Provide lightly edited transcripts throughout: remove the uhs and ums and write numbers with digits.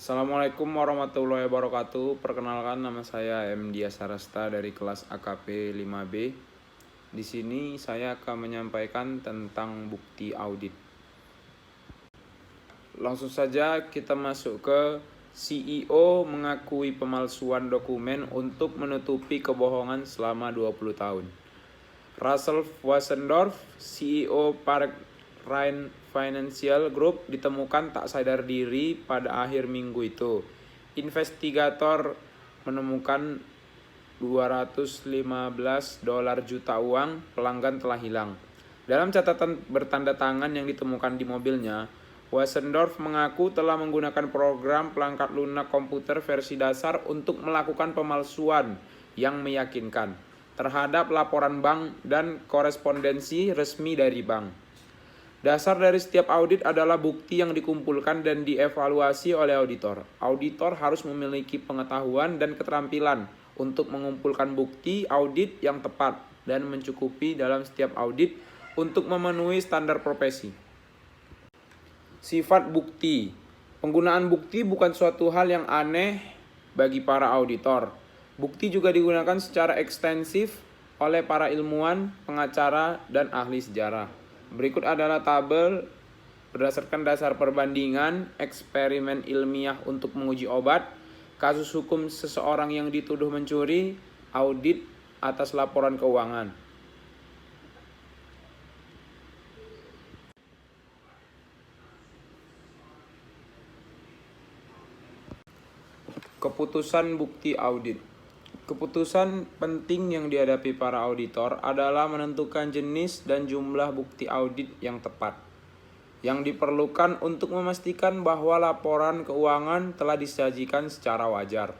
Assalamualaikum warahmatullahi wabarakatuh. Perkenalkan, nama saya M. Dias Sarasta dari kelas AKP 5B. Di sini saya akan menyampaikan tentang bukti audit. Langsung saja kita masuk ke CEO mengakui pemalsuan dokumen untuk menutupi kebohongan selama 20 tahun. Russell Wassendorf, CEO Park Rhine Financial Group, ditemukan tak sadar diri pada akhir minggu itu. Investigator menemukan $215 juta uang pelanggan telah hilang. Dalam catatan bertanda tangan yang ditemukan di mobilnya, Wassendorf mengaku telah menggunakan program pelangkat lunak komputer versi dasar untuk melakukan pemalsuan yang meyakinkan terhadap laporan bank dan korespondensi resmi dari bank. Dasar dari setiap audit adalah bukti yang dikumpulkan dan dievaluasi oleh auditor. Auditor harus memiliki pengetahuan dan keterampilan untuk mengumpulkan bukti audit yang tepat dan mencukupi dalam setiap audit untuk memenuhi standar profesi. Sifat bukti. Penggunaan bukti bukan suatu hal yang aneh bagi para auditor. Bukti juga digunakan secara ekstensif oleh para ilmuwan, pengacara, dan ahli sejarah. Berikut adalah tabel berdasarkan dasar perbandingan, eksperimen ilmiah untuk menguji obat, kasus hukum seseorang yang dituduh mencuri, audit atas laporan keuangan. Keputusan bukti audit. Keputusan penting yang dihadapi para auditor adalah menentukan jenis dan jumlah bukti audit yang tepat, yang diperlukan untuk memastikan bahwa laporan keuangan telah disajikan secara wajar.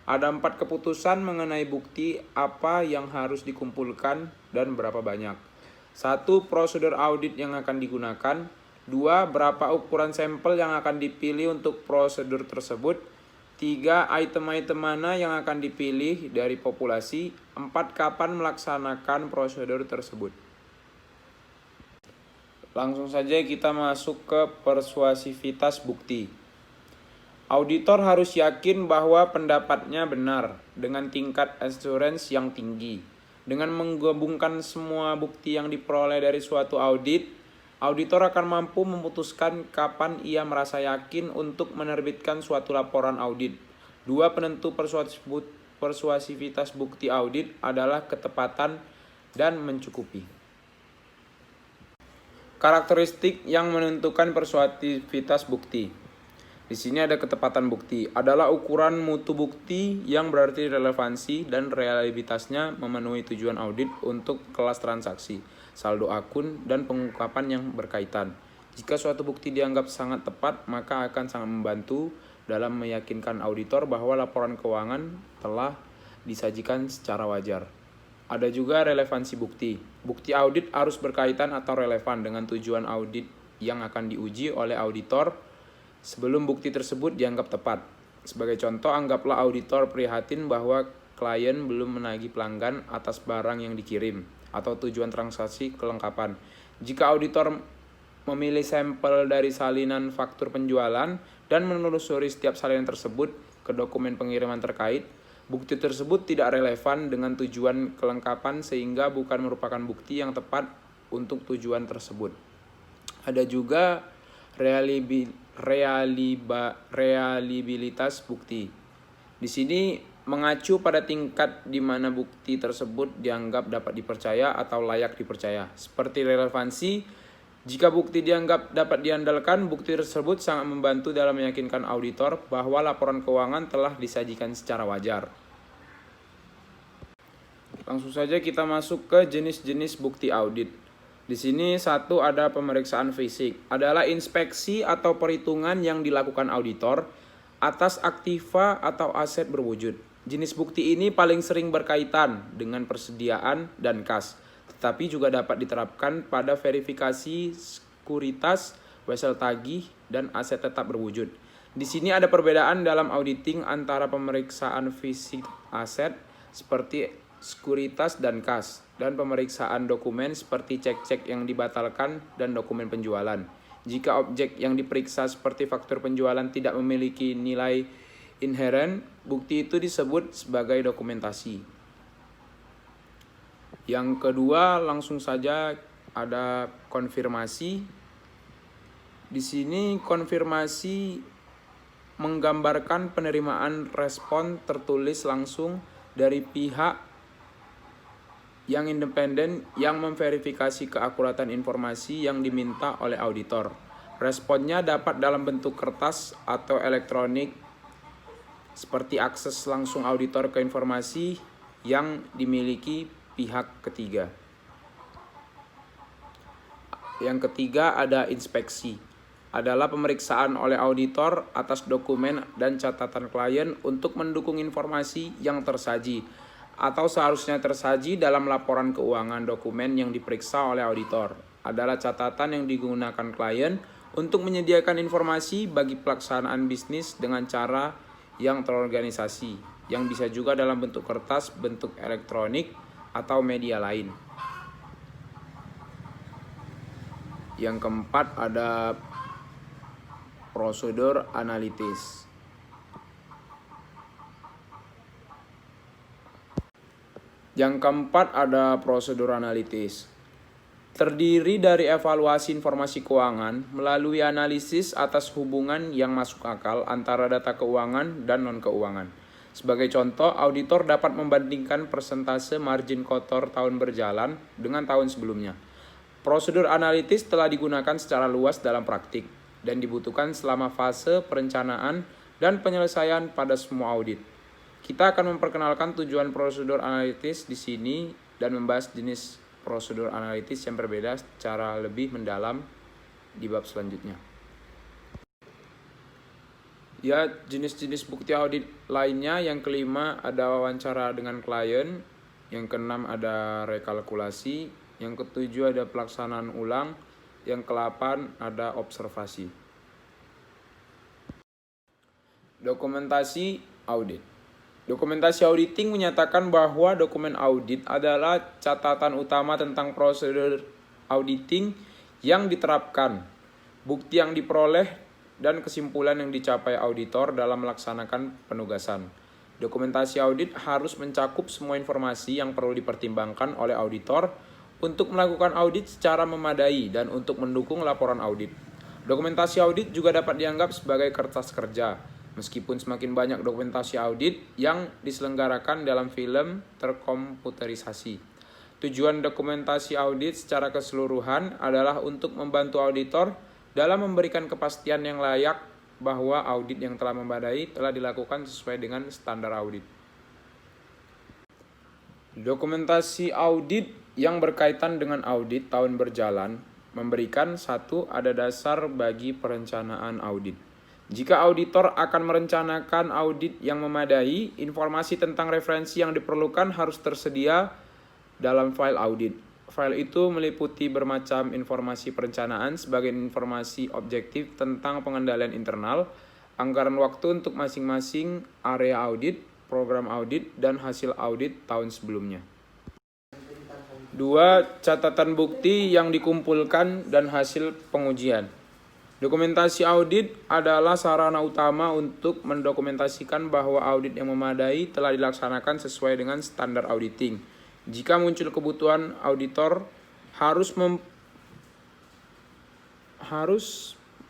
Ada 4 keputusan mengenai bukti apa yang harus dikumpulkan dan berapa banyak. 1. Prosedur audit yang akan digunakan. 2. Berapa ukuran sampel yang akan dipilih untuk prosedur tersebut. 3. Item-item mana yang akan dipilih dari populasi. 4. Kapan melaksanakan prosedur tersebut. Langsung saja kita masuk ke persuasivitas bukti. Auditor harus yakin bahwa pendapatnya benar dengan tingkat assurance yang tinggi. Dengan menggabungkan semua bukti yang diperoleh dari suatu audit, auditor akan mampu memutuskan kapan ia merasa yakin untuk menerbitkan suatu laporan audit. 2 penentu persuasivitas bukti audit adalah ketepatan dan mencukupi. Karakteristik yang menentukan persuasivitas bukti. Di sini ada ketepatan bukti, adalah ukuran mutu bukti yang berarti relevansi dan reliabilitasnya memenuhi tujuan audit untuk kelas transaksi, saldo akun, dan pengungkapan yang berkaitan. Jika suatu bukti dianggap sangat tepat, maka akan sangat membantu dalam meyakinkan auditor bahwa laporan keuangan telah disajikan secara wajar. Ada juga relevansi bukti. Bukti audit harus berkaitan atau relevan dengan tujuan audit yang akan diuji oleh auditor sebelum bukti tersebut dianggap tepat. Sebagai contoh, anggaplah auditor prihatin bahwa klien belum menagih pelanggan atas barang yang dikirim atau tujuan transaksi kelengkapan. Jika auditor memilih sampel dari salinan faktur penjualan dan menelusuri setiap salinan tersebut ke dokumen pengiriman terkait, bukti tersebut tidak relevan dengan tujuan kelengkapan sehingga bukan merupakan bukti yang tepat untuk tujuan tersebut. Ada juga reliabilitas bukti. Di sini mengacu pada tingkat di mana bukti tersebut dianggap dapat dipercaya atau layak dipercaya. Seperti relevansi, jika bukti dianggap dapat diandalkan, bukti tersebut sangat membantu dalam meyakinkan auditor bahwa laporan keuangan telah disajikan secara wajar. Langsung saja kita masuk ke jenis-jenis bukti audit. Di sini 1 ada pemeriksaan fisik, adalah inspeksi atau perhitungan yang dilakukan auditor atas aktiva atau aset berwujud. Jenis bukti ini paling sering berkaitan dengan persediaan dan kas, tetapi juga dapat diterapkan pada verifikasi sekuritas, wesel tagih, dan aset tetap berwujud. Di sini ada perbedaan dalam auditing antara pemeriksaan fisik aset seperti sekuritas dan kas, dan pemeriksaan dokumen seperti cek-cek yang dibatalkan dan dokumen penjualan. Jika objek yang diperiksa seperti faktur penjualan tidak memiliki nilai inheren, bukti itu disebut sebagai dokumentasi. Yang kedua, langsung saja ada konfirmasi. Di sini konfirmasi menggambarkan penerimaan respon tertulis langsung dari pihak yang independen yang memverifikasi keakuratan informasi yang diminta oleh auditor. Responnya dapat dalam bentuk kertas atau elektronik seperti akses langsung auditor ke informasi yang dimiliki pihak ketiga. Yang ketiga ada inspeksi. Adalah pemeriksaan oleh auditor atas dokumen dan catatan klien untuk mendukung informasi yang tersaji atau seharusnya tersaji dalam laporan keuangan. Dokumen yang diperiksa oleh auditor adalah catatan yang digunakan klien untuk menyediakan informasi bagi pelaksanaan bisnis dengan cara yang terorganisasi, yang bisa juga dalam bentuk kertas, bentuk elektronik, atau media lain. Yang keempat ada prosedur analitis. Yang keempat ada prosedur analitis. Terdiri dari evaluasi informasi keuangan melalui analisis atas hubungan yang masuk akal antara data keuangan dan non-keuangan. Sebagai contoh, auditor dapat membandingkan persentase margin kotor tahun berjalan dengan tahun sebelumnya. Prosedur analitis telah digunakan secara luas dalam praktik dan dibutuhkan selama fase perencanaan dan penyelesaian pada semua audit. Kita akan memperkenalkan tujuan prosedur analitis di sini dan membahas jenis prosedur analitis yang berbeda secara lebih mendalam di bab selanjutnya. Ya, jenis-jenis bukti audit lainnya, yang kelima ada wawancara dengan klien, yang keenam ada rekalkulasi, yang ketujuh ada pelaksanaan ulang, yang ke-8 ada observasi. Dokumentasi audit. Dokumentasi auditing menyatakan bahwa dokumen audit adalah catatan utama tentang prosedur auditing yang diterapkan, bukti yang diperoleh, dan kesimpulan yang dicapai auditor dalam melaksanakan penugasan. Dokumentasi audit harus mencakup semua informasi yang perlu dipertimbangkan oleh auditor untuk melakukan audit secara memadai dan untuk mendukung laporan audit. Dokumentasi audit juga dapat dianggap sebagai kertas kerja, meskipun semakin banyak dokumentasi audit yang diselenggarakan dalam film terkomputerisasi. Tujuan dokumentasi audit secara keseluruhan adalah untuk membantu auditor dalam memberikan kepastian yang layak bahwa audit yang telah memadai telah dilakukan sesuai dengan standar audit. Dokumentasi audit yang berkaitan dengan audit tahun berjalan memberikan ada dasar bagi perencanaan audit. Jika auditor akan merencanakan audit yang memadai, informasi tentang referensi yang diperlukan harus tersedia dalam file audit. File itu meliputi bermacam informasi perencanaan sebagai informasi objektif tentang pengendalian internal, anggaran waktu untuk masing-masing area audit, program audit, dan hasil audit tahun sebelumnya. 2. Catatan bukti yang dikumpulkan dan hasil pengujian. Dokumentasi audit adalah sarana utama untuk mendokumentasikan bahwa audit yang memadai telah dilaksanakan sesuai dengan standar auditing. Jika muncul kebutuhan, auditor harus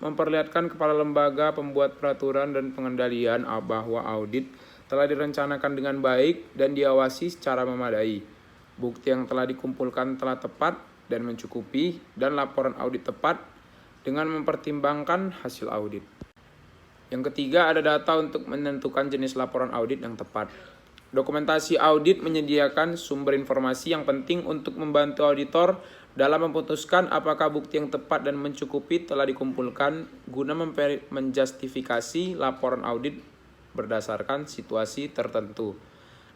memperlihatkan kepada lembaga pembuat peraturan dan pengendalian bahwa audit telah direncanakan dengan baik dan diawasi secara memadai. Bukti yang telah dikumpulkan telah tepat dan mencukupi, dan laporan audit tepat dengan mempertimbangkan hasil audit. Yang ketiga ada data untuk menentukan jenis laporan audit yang tepat. Dokumentasi audit menyediakan sumber informasi yang penting untuk membantu auditor dalam memutuskan apakah bukti yang tepat dan mencukupi telah dikumpulkan guna menjustifikasi laporan audit berdasarkan situasi tertentu.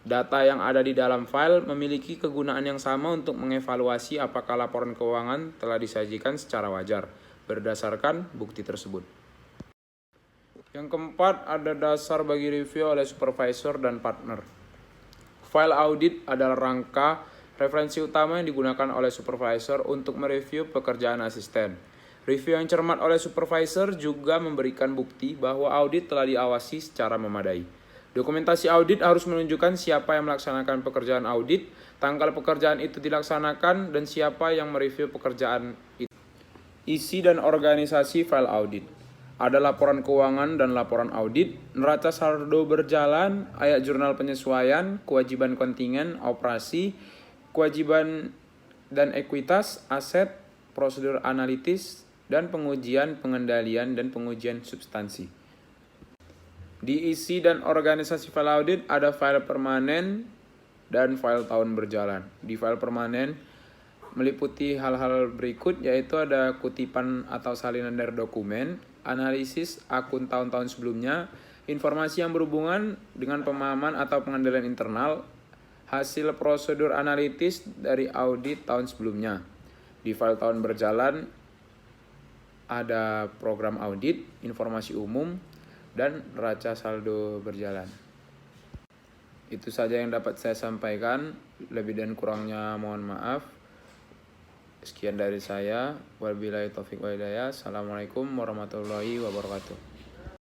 Data yang ada di dalam file memiliki kegunaan yang sama untuk mengevaluasi apakah laporan keuangan telah disajikan secara wajar berdasarkan bukti tersebut. Yang keempat ada dasar bagi review oleh supervisor dan partner. File audit adalah rangka referensi utama yang digunakan oleh supervisor untuk mereview pekerjaan asisten. Review yang cermat oleh supervisor juga memberikan bukti bahwa audit telah diawasi secara memadai. Dokumentasi audit harus menunjukkan siapa yang melaksanakan pekerjaan audit, tanggal pekerjaan itu dilaksanakan, dan siapa yang mereview pekerjaan itu. Isi dan organisasi file audit. Ada laporan keuangan dan laporan audit, neraca saldo berjalan, ayat jurnal penyesuaian, kewajiban kontingen, operasi, kewajiban dan ekuitas, aset, prosedur analitis, dan pengujian, pengendalian, dan pengujian substansi. Di isi dan organisasi file audit ada file permanen dan file tahun berjalan. Di file permanen meliputi hal-hal berikut, yaitu ada kutipan atau salinan dari dokumen, analisis akun tahun-tahun sebelumnya, informasi yang berhubungan dengan pemahaman atau pengendalian internal, hasil prosedur analitis dari audit tahun sebelumnya. Di file tahun berjalan ada program audit, informasi umum, dan neraca saldo berjalan. Itu saja yang dapat saya sampaikan. Lebih dan kurangnya mohon maaf. Sekian dari saya. Wabillahi taufiq wal hidayah. Assalamualaikum warahmatullahi wabarakatuh.